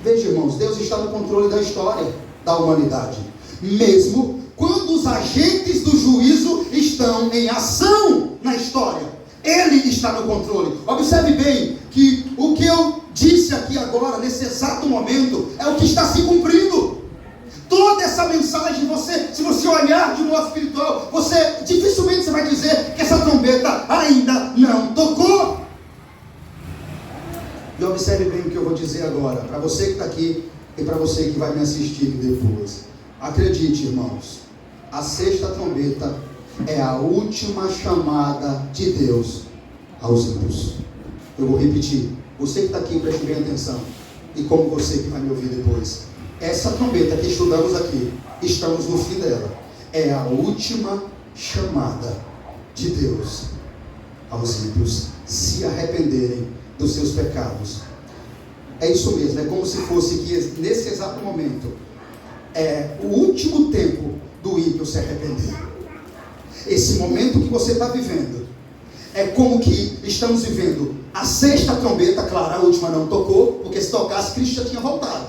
Veja, irmãos, Deus está no controle da história da humanidade, mesmo quando os agentes do juízo estão em ação na história. Ele está no controle. Observe bem que o que eu disse aqui agora, nesse exato momento, é o que está se cumprindo. Toda essa mensagem, se você olhar de modo espiritual, dificilmente você vai dizer que essa trombeta ainda não tocou. E observe bem o que eu vou dizer agora, para você que está aqui e para você que vai me assistir depois. Acredite, irmãos, a sexta trombeta é a última chamada de Deus aos ímpios. Eu vou repetir. Você que está aqui, preste bem atenção. E como você que vai me ouvir depois. Essa trombeta que estudamos aqui, estamos no fim dela. É a última chamada de Deus aos ímpios se arrependerem dos seus pecados. É isso mesmo, é como se fosse que nesse exato momento é o último tempo do ímpio se arrepender. Esse momento que você está vivendo é como que estamos vivendo a sexta trombeta. Claro, a última não tocou, porque se tocasse, Cristo já tinha voltado.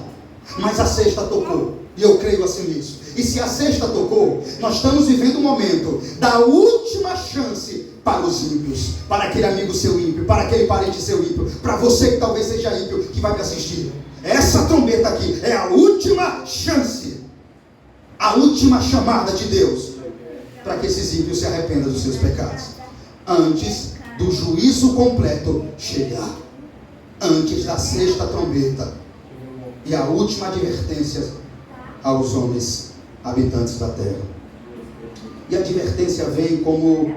Mas a sexta tocou, e eu creio assim nisso. E se a sexta tocou, nós estamos vivendo o momento da última chance para os ímpios, para aquele amigo seu ímpio, para aquele parente seu ímpio, para você que talvez seja ímpio, que vai me assistir. Essa trombeta aqui é a última chance, a última chamada de Deus, para que esses ímpios se arrependam dos seus pecados, antes do juízo completo chegar, antes da sexta trombeta e a última advertência aos homens habitantes da terra. E a advertência vem como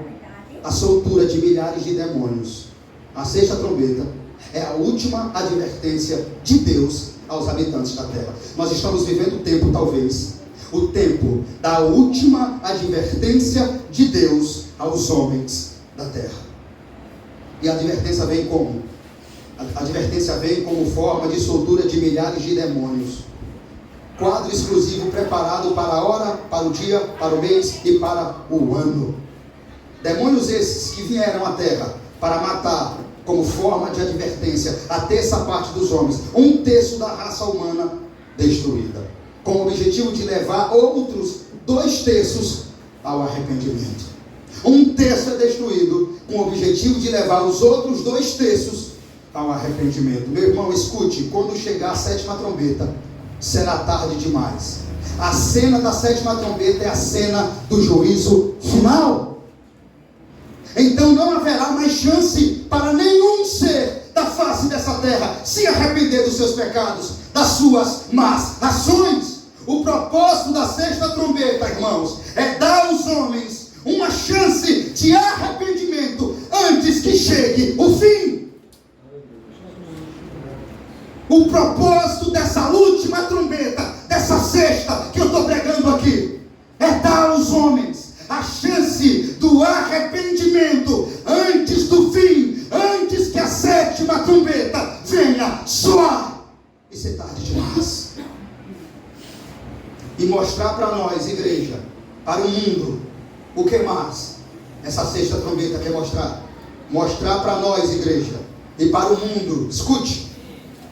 a soltura de milhares de demônios. A sexta trombeta é a última advertência de Deus aos habitantes da terra. Nós estamos vivendo o tempo, talvez, o tempo da última advertência de Deus aos homens da terra. E a advertência vem como? A advertência vem como forma de soltura de milhares de demônios. Quadro exclusivo preparado para a hora, para o dia, para o mês e para o ano. Demônios esses que vieram à terra para matar, como forma de advertência, a terça parte dos homens, 1/3 da raça humana destruída, com o objetivo de levar outros 2/3 ao arrependimento. 1/3 é destruído, com o objetivo de levar os outros 2/3 ao arrependimento. Meu irmão, escute, quando chegar a sétima trombeta, será tarde demais. A cena da sétima trombeta é a cena do juízo final. Então não haverá mais chance para nenhum ser da face dessa terra se arrepender dos seus pecados, das suas más ações. O propósito da sexta trombeta, irmãos, é dar aos homens uma chance de arrependimento antes que chegue o fim. O propósito dessa última trombeta, dessa sexta que eu estou pregando aqui, é dar aos homens a chance do arrependimento antes do fim, antes que a sétima trombeta venha soar e ser tarde demais. E mostrar para nós, igreja, para o mundo, o que mais essa sexta trombeta quer mostrar? Mostrar para nós, igreja, e para o mundo, escute,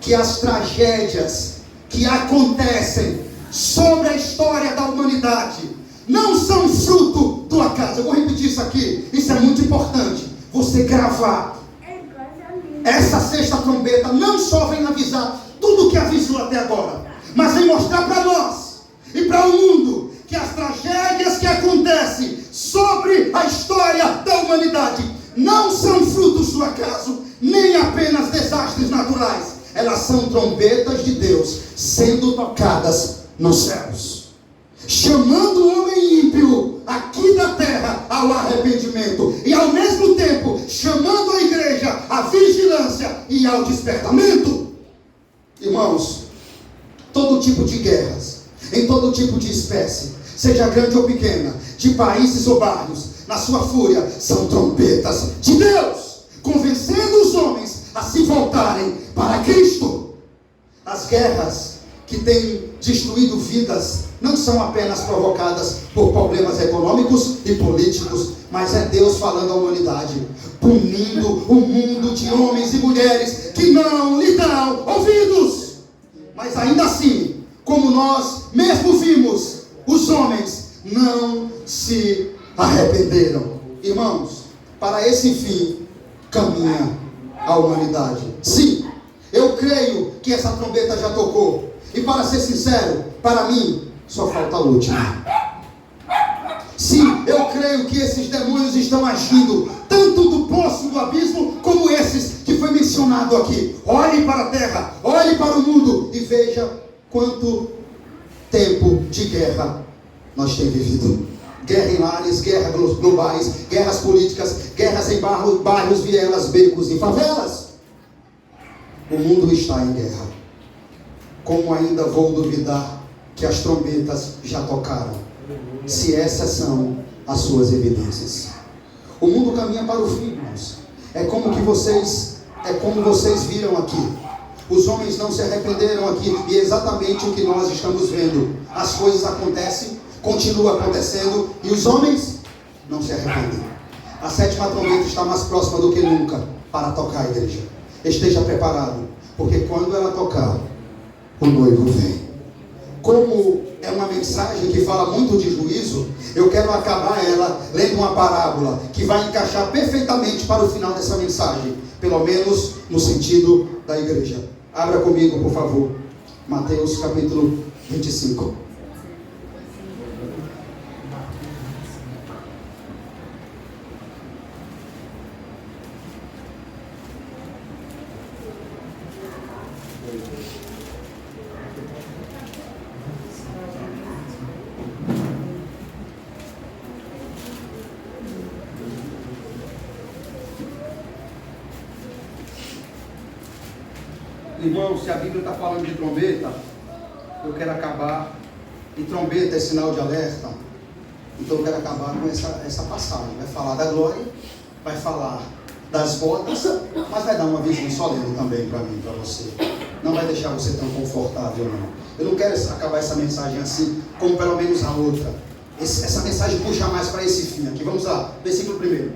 que as tragédias que acontecem sobre a história da humanidade não são fruto do acaso. Eu vou repetir isso aqui, isso é muito importante você gravar. Essa sexta trombeta não só vem avisar tudo o que avisou até agora, mas vem mostrar para nós e para o mundo que as tragédias que acontecem sobre a história da humanidade não são frutos do acaso, nem apenas desastres naturais. Elas são trombetas de Deus sendo tocadas nos céus, chamando o homem ímpio aqui da terra ao arrependimento, e ao mesmo tempo chamando a igreja à vigilância e ao despertamento. Irmãos, todo tipo de guerras, em todo tipo de espécie, seja grande ou pequena, de países ou bairros, na sua fúria, são trombetas de Deus, convencendo os homens a se voltarem para Cristo. As guerras que têm destruído vidas não são apenas provocadas por problemas econômicos e políticos, mas é Deus falando à humanidade, punindo o mundo de homens e mulheres que não lhe dão ouvidos. Mas ainda assim, como nós mesmo vimos, os homens não se arrependeram. Irmãos, para esse fim caminha a humanidade. Sim, eu creio que essa trombeta já tocou. E para ser sincero, para mim, só falta a última. Sim, eu creio que esses demônios estão agindo tanto do poço do abismo, como esses que foi mencionado aqui. Olhe para a terra, olhe para o mundo e veja quanto tempo de guerra nós temos vivido. Guerra em lares, guerras globais, guerras políticas, guerras em bairros, vielas, becos e favelas. O mundo está em guerra. Como ainda vou duvidar que as trombetas já tocaram, se essas são as suas evidências? O mundo caminha para o fim, irmãos. É como vocês viram aqui. Os homens não se arrependeram aqui, e é exatamente o que nós estamos vendo. As coisas acontecem, continuam acontecendo, e os homens não se arrependem. A 7ª trombeta está mais próxima do que nunca para tocar a igreja. Esteja preparado, porque quando ela tocar, o noivo vem. Como é uma mensagem que fala muito de juízo, eu quero acabar ela lendo uma parábola que vai encaixar perfeitamente para o final dessa mensagem, pelo menos no sentido da igreja. Abra comigo, por favor, Mateus capítulo 25. Irmão, se a Bíblia está falando de trombeta, eu quero acabar. E trombeta é sinal de alerta. Então eu quero acabar com essa passagem. Vai falar da glória, vai falar das bodas, mas vai dar uma visão solene também para mim, para você. Não vai deixar você tão confortável, não. Eu não quero acabar essa mensagem assim, como pelo menos a outra. Essa mensagem puxa mais para esse fim aqui. Vamos lá, versículo 1.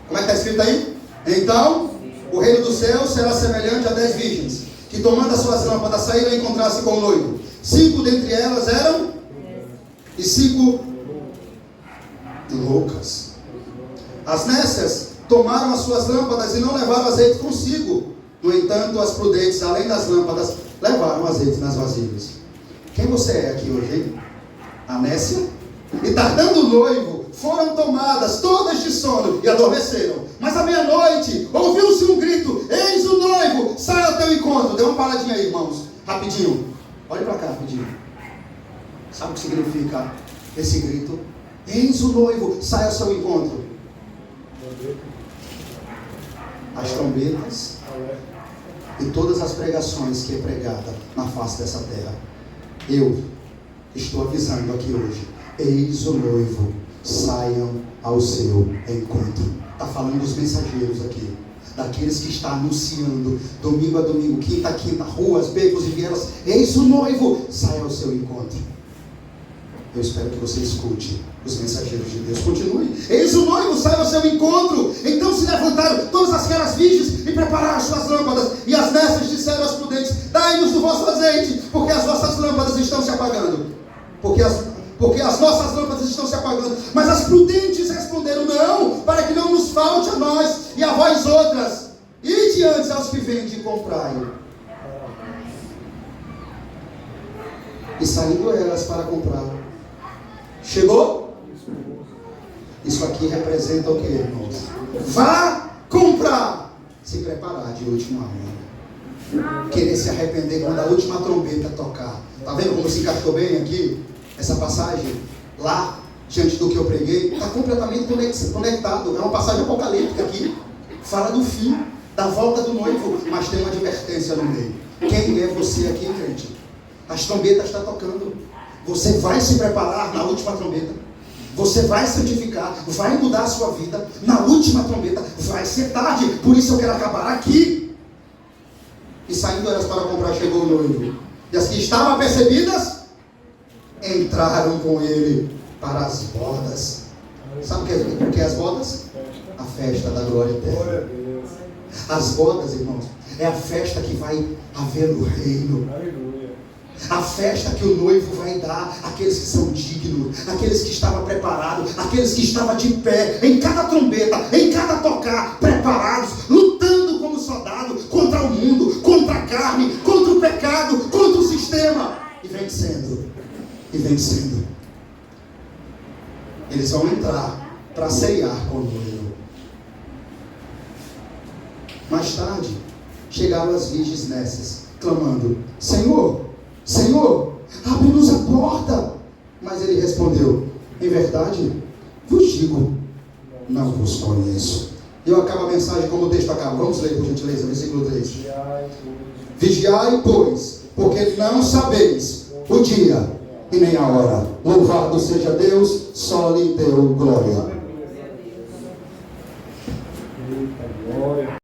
Como é que está escrito aí? Então, o reino dos céus será semelhante a 10 virgens, que tomando as suas lâmpadas saíram a encontrar-se com o noivo. 5 dentre elas eram, e 5 loucas. As nécias tomaram as suas lâmpadas e não levaram azeite consigo. No entanto, as prudentes, além das lâmpadas, levaram azeite nas vasilhas. Quem você é aqui hoje, hein? A nécia? E tardando o noivo, foram tomadas todas de sono e adormeceram. Mas à meia-noite, ouviu-se um grito: eis o noivo, sai ao teu encontro. Dê uma paradinha aí, irmãos, rapidinho. Olhe para cá, rapidinho. Sabe o que significa esse grito? Eis o noivo, sai ao seu encontro. As trombetas e todas as pregações que é pregada na face dessa terra. Eu estou avisando aqui hoje: eis o noivo, saiam ao seu encontro. Está falando dos mensageiros aqui, daqueles que estão anunciando domingo a domingo, quinta a quinta, ruas, becos e vielas. Eis o noivo, saia ao seu encontro. Eu espero que você escute os mensageiros de Deus. Continue. Eis o noivo, saia ao seu encontro. Então se levantaram todas aquelas virgens e prepararam as suas lâmpadas. E as nécias disseram aos prudentes: dai-nos do vosso azeite, porque as vossas lâmpadas estão se apagando. Porque as nossas lâmpadas estão se apagando. Mas as prudentes responderam: não, para que não nos falte a nós e a vós outras. E diante aos que vendem e comprai. E saindo elas para comprar. Chegou? Isso aqui representa o que, irmãos? Vá comprar. Se preparar de última hora. Querer se arrepender quando a última trombeta tocar. Está vendo como se encaixou bem aqui? Essa passagem lá, diante do que eu preguei, está completamente conectado. É uma passagem apocalíptica aqui. Fala do fim, da volta do noivo, mas tem uma advertência no meio. Quem é você aqui, crente? As trombetas estão tocando. Você vai se preparar na última trombeta. Você vai santificar, vai mudar a sua vida na última trombeta. Vai ser tarde, por isso eu quero acabar aqui. E saindo elas para comprar, chegou o noivo. E as que estavam apercebidas entraram com ele para as bodas. Sabe o que é as bodas? A festa da glória eterna. As bodas, irmãos, é a festa que vai haver no reino. A festa que o noivo vai dar àqueles que são dignos, àqueles que estavam preparados, àqueles que estavam de pé, em cada trombeta, em cada tocar, preparados, lutando como soldado contra o mundo, contra a carne, contra o pecado, contra o sistema, e vencendo, e vencendo. Eles vão entrar para ceiar com o noivo. Mais tarde, chegaram as virgens nécias, clamando: Senhor, Senhor, abre-nos a porta. Mas ele respondeu: em verdade vos digo, não vos conheço. Eu acabo a mensagem como o texto acaba. Vamos ler, por gentileza, versículo 3. Vigiai, pois, porque não sabeis o dia e nem a hora. Louvado seja Deus, só lhe deu glória.